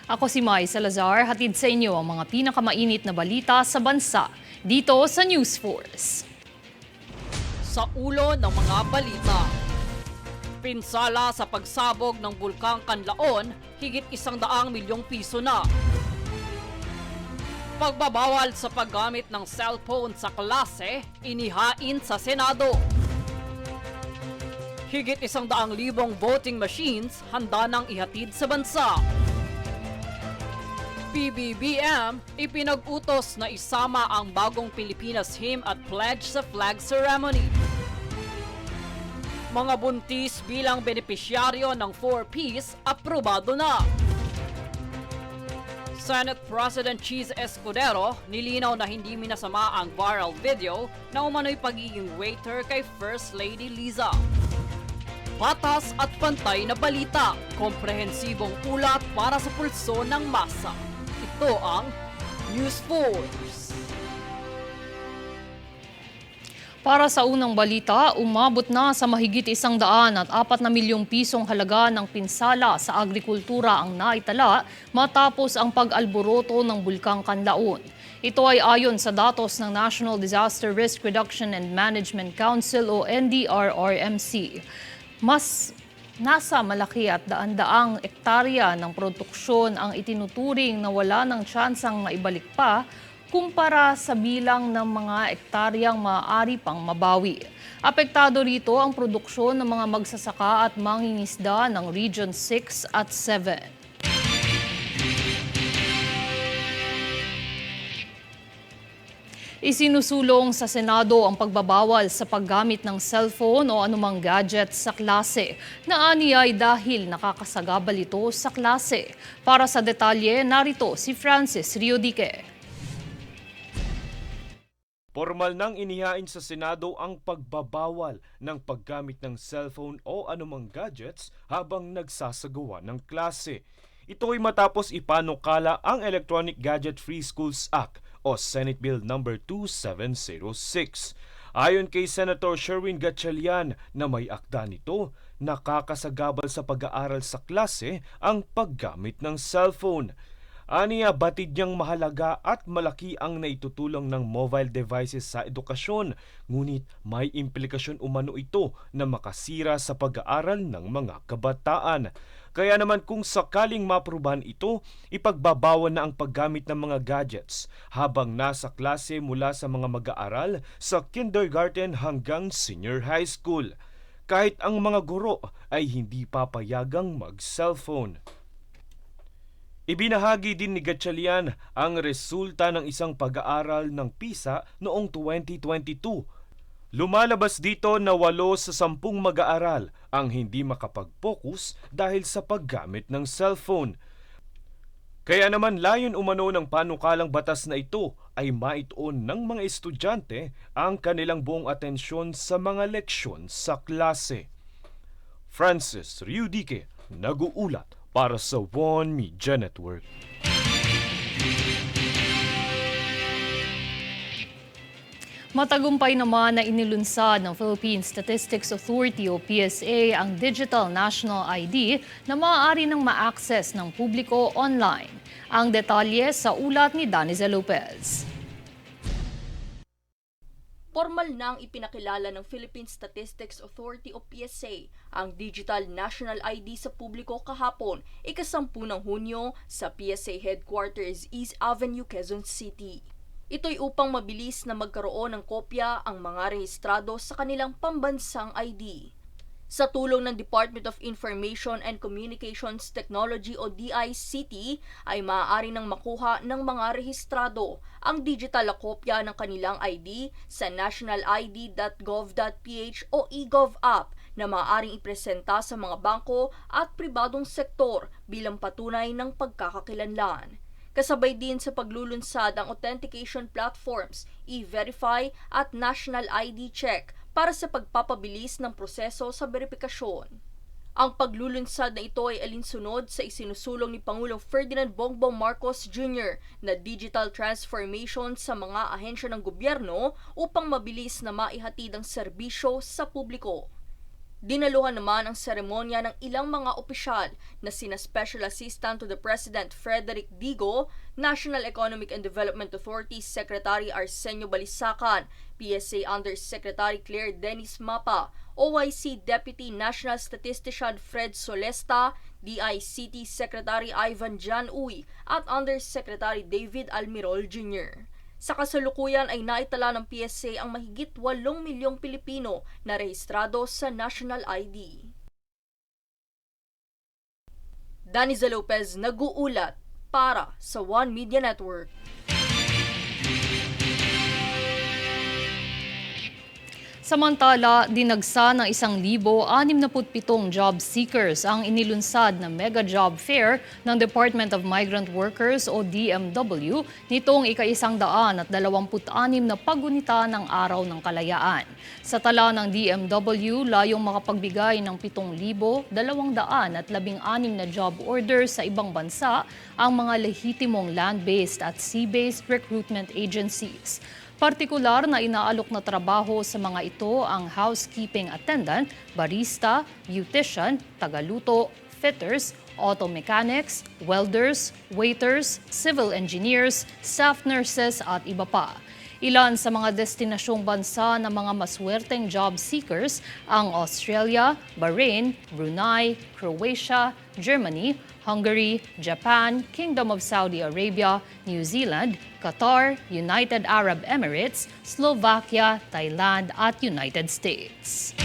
Ako si Mai Salazar, hatid sa inyo ang mga pinakamainit na balita sa bansa dito sa News Force. Sa ulo ng mga balita, pinsala sa pagsabog ng Bulkang Kanlaon, higit 100 milyong piso na. Pagbabawal sa paggamit ng cellphone sa klase, inihain sa Senado. Higit 100,000 voting machines handa nang ihatid sa bansa. PBBM ipinag-utos na isama ang bagong Pilipinas Hymn at Pledge sa flag ceremony. Mga buntis bilang benepisyaryo ng 4Ps aprobado na. Senate President Cheese Escudero nilinaw na hindi minasama ang viral video na umano'y pagiging waiter kay First Lady Liza. Patas at pantay na balita, komprehensibong ulat para sa pulso ng masa. Ito ang News Force. Para sa unang balita, umabot na sa mahigit 104 na milyong pisong halaga ng pinsala sa agrikultura ang naitala matapos ang pag-alboroto ng Bulkang Kanlaon. Ito ay ayon sa datos ng National Disaster Risk Reduction and Management Council o NDRRMC. Mas nasa malaki at daan-daang ektarya ng produksyon ang itinuturing na wala ng tsansang maibalik pa kumpara sa bilang ng mga ektaryang maaari pang mabawi. Apektado rito ang produksyon ng mga magsasaka at mangingisda ng Region 6 at 7. Isinusulong sa Senado ang pagbabawal sa paggamit ng cellphone o anumang gadget sa klase na aniya ay dahil nakakasagabal ito sa klase. Para sa detalye, narito si Francis Riodique. Formal nang inihain sa Senado ang pagbabawal ng paggamit ng cellphone o anumang gadgets habang nagsasagawa ng klase. Ito ay matapos ipanukala ang Electronic Gadget Free Schools Act o Senate Bill No. 2706. Ayon kay Senator Sherwin Gatchalian na may akda nito, nakakasagabal sa pag-aaral sa klase ang paggamit ng cellphone. Aniya, batid niyang mahalaga at malaki ang naitutulong ng mobile devices sa edukasyon, ngunit may implikasyon umano ito na makasira sa pag-aaral ng mga kabataan. Kaya naman kung sakaling maprubahan ito, ipagbabawal na ang paggamit ng mga gadgets habang nasa klase mula sa mga mag-aaral sa kindergarten hanggang senior high school. Kahit ang mga guro ay hindi papayagang mag-cellphone. Ibinahagi din ni Gatchalian ang resulta ng isang pag-aaral ng PISA noong 2022. Lumalabas dito na 8 sa 10 mag-aaral ang hindi makapag-focus dahil sa paggamit ng cellphone. Kaya naman layon umano ng panukalang batas na ito ay maituon ng mga estudyante ang kanilang buong atensyon sa mga leksyon sa klase. Francis Riodique, nag-uulat para sa One Media Network. Matagumpay naman na inilunsad ng Philippine Statistics Authority o PSA ang Digital National ID na maaari nang ma-access ng publiko online. Ang detalye sa ulat ni Danizel Lopez. Formal nang ipinakilala ng Philippine Statistics Authority o PSA ang Digital National ID sa publiko kahapon, ika-10 ng Hunyo sa PSA Headquarters East Avenue, Quezon City. Ito'y upang mabilis na magkaroon ng kopya ang mga rehistrado sa kanilang pambansang ID. Sa tulong ng Department of Information and Communications Technology o DICT ay maaari nang makuha ng mga rehistrado ang digital na kopya ng kanilang ID sa nationalid.gov.ph o eGov app na maaaring ipresenta sa mga bangko at pribadong sektor bilang patunay ng pagkakakilanlan. Kasabay din sa paglulunsad ang authentication platforms, E-Verify at National ID Check para sa pagpapabilis ng proseso sa beripikasyon. Ang paglulunsad na ito ay alinsunod sa isinusulong ni Pangulong Ferdinand Bongbong Marcos Jr. na digital transformation sa mga ahensya ng gobyerno upang mabilis na maihatid ang serbisyo sa publiko. Dinaluhan naman ang seremonya ng ilang mga opisyal na sina Special Assistant to the President Frederick Digo, National Economic and Development Authority Secretary Arsenio Balisacan, PSA Undersecretary Claire Dennis Mapa, OIC Deputy National Statistician Fred Solesta, DICT Secretary Ivan Jan Uy at Undersecretary David Almirol Jr. Sa kasalukuyan ay naitala ng PSA ang mahigit 8 milyong Pilipino na rehistrado sa National ID. Daniza Lopez nag-uulat para sa One Media Network. Samantala, dinagsa ng 1,067 job seekers ang inilunsad na Mega Job Fair ng Department of Migrant Workers o DMW nitong ika-126 na paggunita ng Araw ng Kalayaan. Sa tala ng DMW, layong makapagbigay ng 7,216 na job orders sa ibang bansa ang mga lehitimong land-based at sea-based recruitment agencies. Partikular na inaalok na trabaho sa mga ito ang housekeeping attendant, barista, beautician, tagaluto, fitters, auto mechanics, welders, waiters, civil engineers, staff nurses at iba pa. Ilan sa mga destinasyong bansa ng mga maswerteng job seekers ang Australia, Bahrain, Brunei, Croatia, Germany, Hungary, Japan, Kingdom of Saudi Arabia, New Zealand, Qatar, United Arab Emirates, Slovakia, Thailand at United States.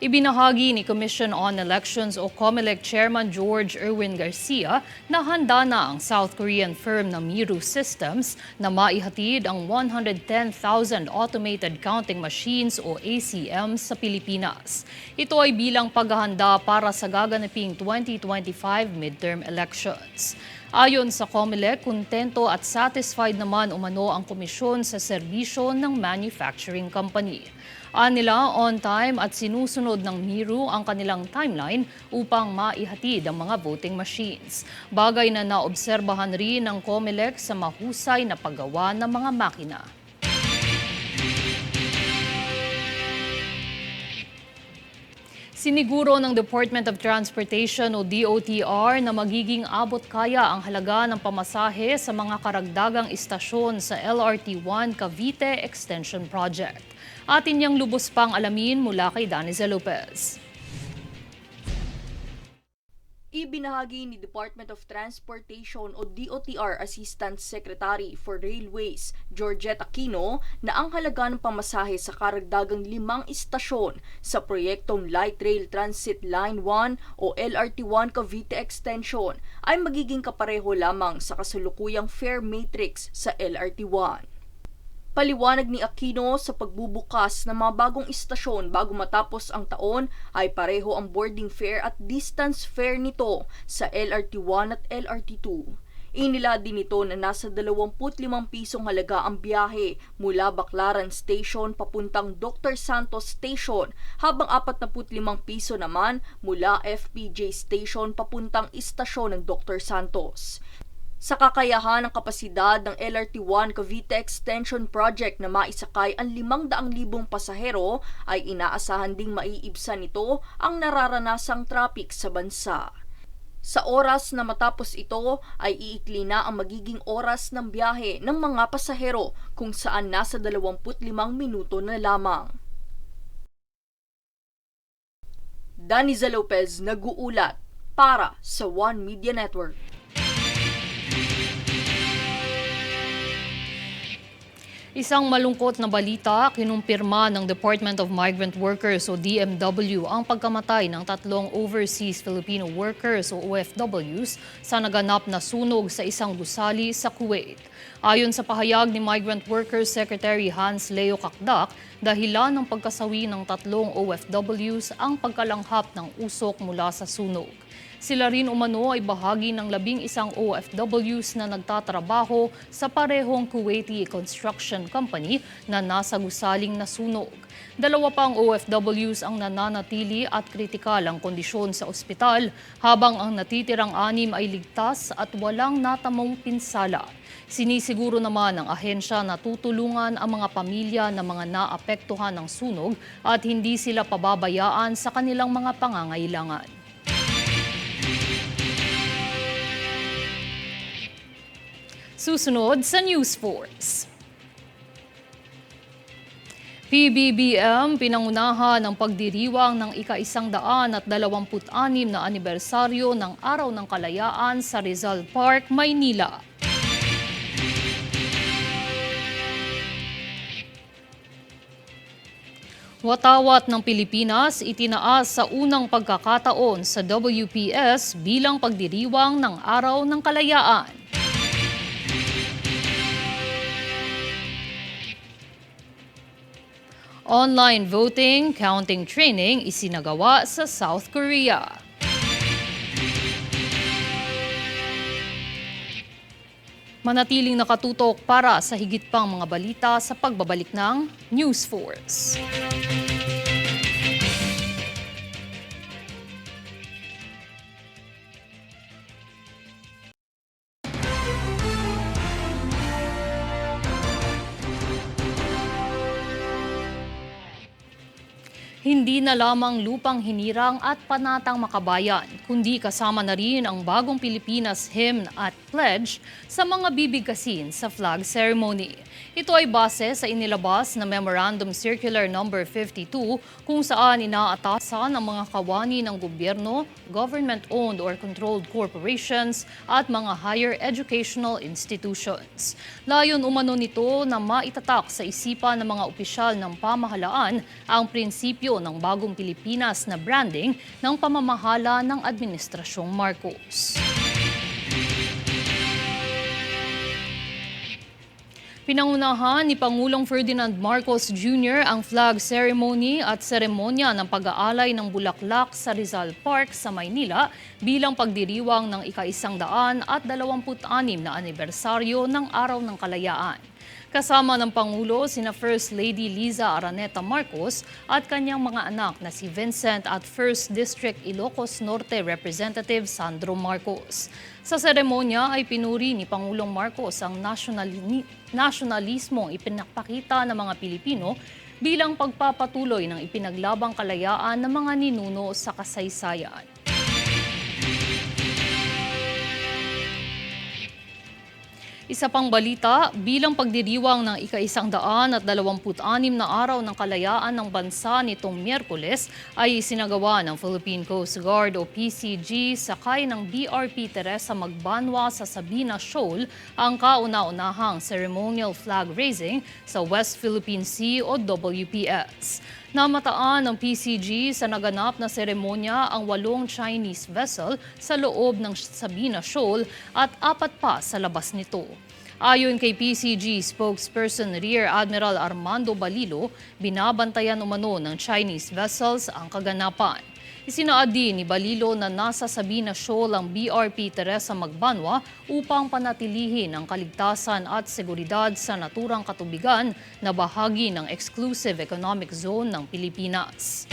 Ibinahagi ni Commission on Elections o COMELEC Chairman George Erwin Garcia na handa na ang South Korean firm na Miru Systems na maihatid ang 110,000 automated counting machines o ACM sa Pilipinas. Ito ay bilang paghahanda para sa gaganaping 2025 midterm elections. Ayon sa COMELEC, kontento at satisfied naman umano ang komisyon sa serbisyo ng manufacturing company. Anila on time at sinusunod ng Miru ang kanilang timeline upang maihatid ang mga voting machines. Bagay na naobserbahan rin ng COMELEC sa mahusay na paggawa ng mga makina. Siniguro ng Department of Transportation o DOTR na magiging abot kaya ang halaga ng pamasahe sa mga karagdagang istasyon sa LRT1 Cavite Extension Project. Atin niyang lubos pang alamin mula kay Daniza Lopez. Ibinahagi ni Department of Transportation o DOTR Assistant Secretary for Railways, Georgette Aquino, na ang halaga ng pamasahe sa karagdagang 5 istasyon sa proyektong Light Rail Transit Line 1 o LRT1 Cavite Extension ay magiging kapareho lamang sa kasalukuyang fare matrix sa LRT1. Paliwanag ni Aquino sa pagbubukas ng mga bagong istasyon bago matapos ang taon ay pareho ang boarding fare at distance fare nito sa LRT1 at LRT2. Inila din ito na nasa 25 pisong halaga ang biyahe mula Baclaran Station papuntang Dr. Santos Station habang 45 piso naman mula FPJ Station papuntang istasyon ng Dr. Santos. Sa kakayahan ng kapasidad ng LRT1 Cavite Extension Project na maisakay ang 500,000 pasahero ay inaasahan ding maiibsan nito ang nararanasang traffic sa bansa. Sa oras na matapos ito ay iikli na ang magiging oras ng biyahe ng mga pasahero kung saan nasa 25 minuto na lamang. Daniza Lopez nag-uulat para sa One Media Network. Isang malungkot na balita, kinumpirma ng Department of Migrant Workers o DMW ang pagkamatay ng 3 overseas Filipino workers o OFWs sa naganap na sunog sa isang gusali sa Kuwait. Ayon sa pahayag ni Migrant Workers Secretary Hans Leo Kakdak, dahilan ng pagkasawi ng 3 OFWs ang pagkalanghap ng usok mula sa sunog. Sila rin umano ay bahagi ng 11 OFWs na nagtatrabaho sa parehong Kuwaiti construction company na nasa gusaling nasunog. 2 pang OFWs ang nananatili at kritikal ang kondisyon sa ospital, habang ang natitirang 6 ay ligtas at walang natamong pinsala. Sinisiguro naman ng ahensya na tutulungan ang mga pamilya ng mga naapektuhan ng sunog at hindi sila pababayaan sa kanilang mga pangangailangan. Susunod sa News Force. PBBM pinangunahan ng pagdiriwang ng ika-126 na anibersaryo ng Araw ng Kalayaan sa Rizal Park, Maynila. Watawat ng Pilipinas itinaas sa unang pagkakataon sa WPS bilang pagdiriwang ng Araw ng Kalayaan. Online voting, counting training isinagawa sa South Korea. Manatiling nakatutok para sa higit pang mga balita sa pagbabalik ng News Force. Hindi na lamang lupang hinirang at panatang makabayan, kundi kasama na rin ang bagong Pilipinas hymn at pledge sa mga bibigkasin sa flag ceremony. Ito ay base sa inilabas na Memorandum Circular No. 52 kung saan inaatasan ang mga kawani ng gobyerno, government-owned or controlled corporations at mga higher educational institutions. Layon umano nito na maitatak sa isipan ng mga opisyal ng pamahalaan ang prinsipyo ng bagong Pilipinas na branding ng pamamahala ng Administrasyong Marcos. Pinangunahan ni Pangulong Ferdinand Marcos Jr. ang flag ceremony at seremonya ng pag-aalay ng bulaklak sa Rizal Park sa Maynila bilang pagdiriwang ng ika-126 na anibersaryo ng Araw ng Kalayaan. Kasama ng Pangulo sina First Lady Liza Araneta Marcos at kanyang mga anak na si Vincent at 1st District Ilocos Norte Representative Sandro Marcos. Sa seremonya ay pinuri ni Pangulong Marcos ang nasyonalismong ipinakita ng mga Pilipino bilang pagpapatuloy ng ipinaglabang kalayaan ng mga ninuno sa kasaysayan. Isa pang balita, bilang pagdiriwang ng ika-126 na araw ng kalayaan ng bansa nitong Miyerkules ay isinagawa ng Philippine Coast Guard o PCG sakay ng BRP Teresa Magbanwa sa Sabina Shoal ang kauna-unahang ceremonial flag raising sa West Philippine Sea o WPS. Namataan ng PCG sa naganap na seremonya ang 8 Chinese vessel sa loob ng Sabina Shoal at 4 pa sa labas nito. Ayon kay PCG spokesperson Rear Admiral Armando Balilo, binabantayan umano ng Chinese vessels ang kaganapan. Isinaad din ni Balilo na nasa Sabina Shoal ang BRP Teresa Magbanwa upang panatilihin ang kaligtasan at seguridad sa naturang katubigan na bahagi ng Exclusive Economic Zone ng Pilipinas.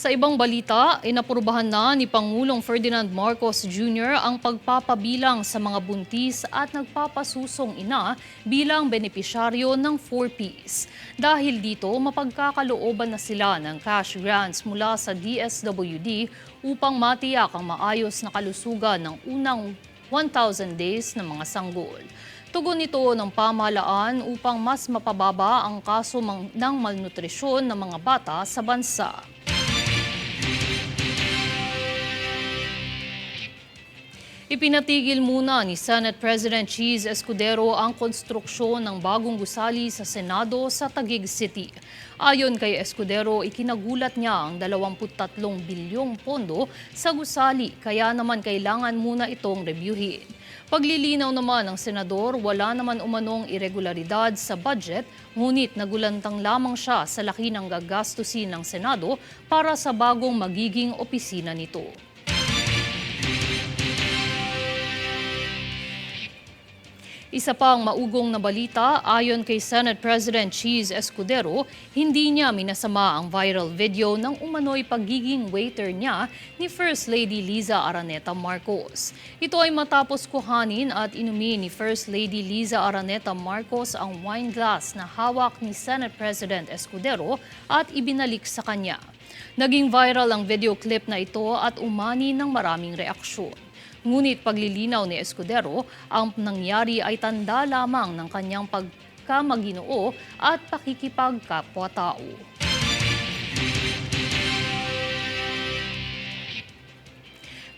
Sa ibang balita, inaprubahan na ni Pangulong Ferdinand Marcos Jr. ang pagpapabilang sa mga buntis at nagpapasusong ina bilang benepisyaryo ng 4Ps. Dahil dito, mapagkakalooban na sila ng cash grants mula sa DSWD upang matiyak ang maayos na kalusugan ng unang 1,000 days ng mga sanggol. Tugon ito ng pamahalaan upang mas mapababa ang kaso ng malnutrisyon ng mga bata sa bansa. Ipinatigil muna ni Senate President Cheese Escudero ang konstruksyon ng bagong gusali sa Senado sa Taguig City. Ayon kay Escudero, ikinagulat niya ang 23 bilyong pondo sa gusali kaya naman kailangan muna itong rebyuhin. Paglilinaw naman ng senador, wala naman umanong irregularidad sa budget, ngunit nagulantang lamang siya sa laki ng gagastusin ng Senado para sa bagong magiging opisina nito. Isa pang maugong na balita, ayon kay Senate President Cheese Escudero, hindi niya minasama ang viral video ng umano'y pagiging waiter niya ni First Lady Liza Araneta Marcos. Ito ay matapos kuhanin at inumin ni First Lady Liza Araneta Marcos ang wine glass na hawak ni Senate President Escudero at ibinalik sa kanya. Naging viral ang video clip na ito at umani ng maraming reaksyon. Ngunit paglilinaw ni Escudero, ang nangyari ay tanda lamang ng kanyang pagkamaginoo at pakikipagkapwa-tao.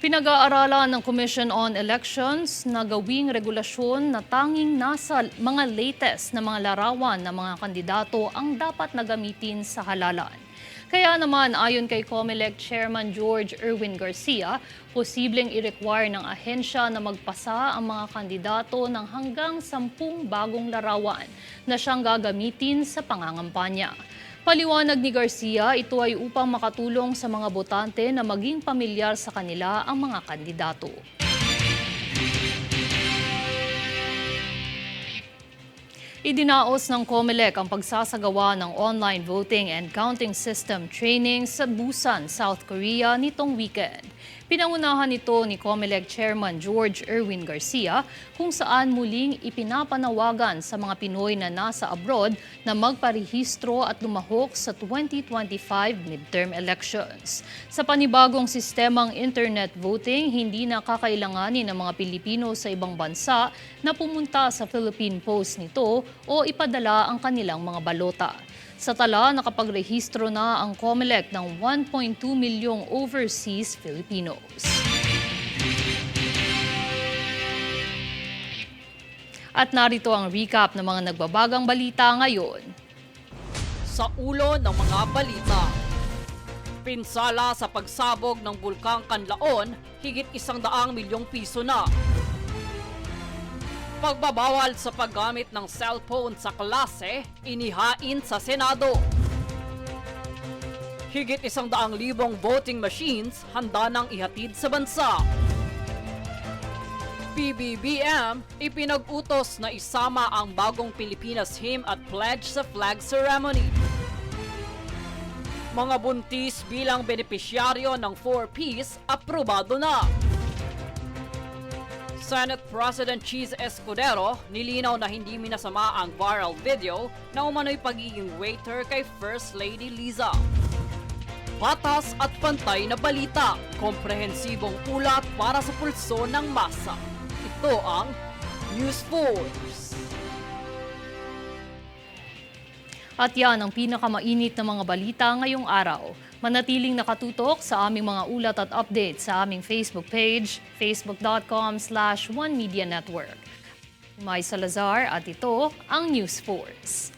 Pinag-aaralan ng Commission on Elections na gawing regulasyon na tanging nasa mga latest na mga larawan ng mga kandidato ang dapat na gamitin sa halalan. Kaya naman ayon kay COMELEC Chairman George Erwin Garcia, posibleng i-require ng ahensya na magpasa ang mga kandidato ng hanggang 10 bagong larawan na siyang gagamitin sa pangangampanya. Paliwanag ni Garcia, ito ay upang makatulong sa mga botante na maging pamilyar sa kanila ang mga kandidato. Idinaos ng COMELEC ang pagsasagawa ng online voting and counting system training sa Busan, South Korea nitong weekend. Pinangunahan ito ni COMELEC Chairman George Erwin Garcia kung saan muling ipinapanawagan sa mga Pinoy na nasa abroad na magparehistro at lumahok sa 2025 midterm elections. Sa panibagong sistemang internet voting, hindi na kakailanganin ng mga Pilipino sa ibang bansa na pumunta sa Philippine Post nito o ipadala ang kanilang mga balota. Sa tala, nakapagrehistro na ang COMELEC ng 1.2 milyong overseas Filipinos. At narito ang recap ng mga nagbabagang balita ngayon. Sa ulo ng mga balita. Pinsala sa pagsabog ng Bulkang Kanlaon, higit 100 milyong piso na. Pagbabawal sa paggamit ng cellphone sa klase, inihain sa Senado. Higit 100,000 voting machines handa nang ihatid sa bansa. PBBM ipinag-utos na isama ang bagong Pilipinas hymn at pledge sa flag ceremony. Mga buntis bilang benepisyaryo ng 4Ps aprobado na. Senate President Cheese Escudero nilinaw na hindi minasama ang viral video na umano'y pagiging waiter kay First Lady Liza. Patas at pantay na balita, komprehensibong ulat para sa pulso ng masa. Ito ang News Force. At yan ang pinakamainit na mga balita ngayong araw. Manatiling nakatutok sa aming mga ulat at update sa aming Facebook page, facebook.com/OneMediaNetwork. May Salazar at ito ang News Force.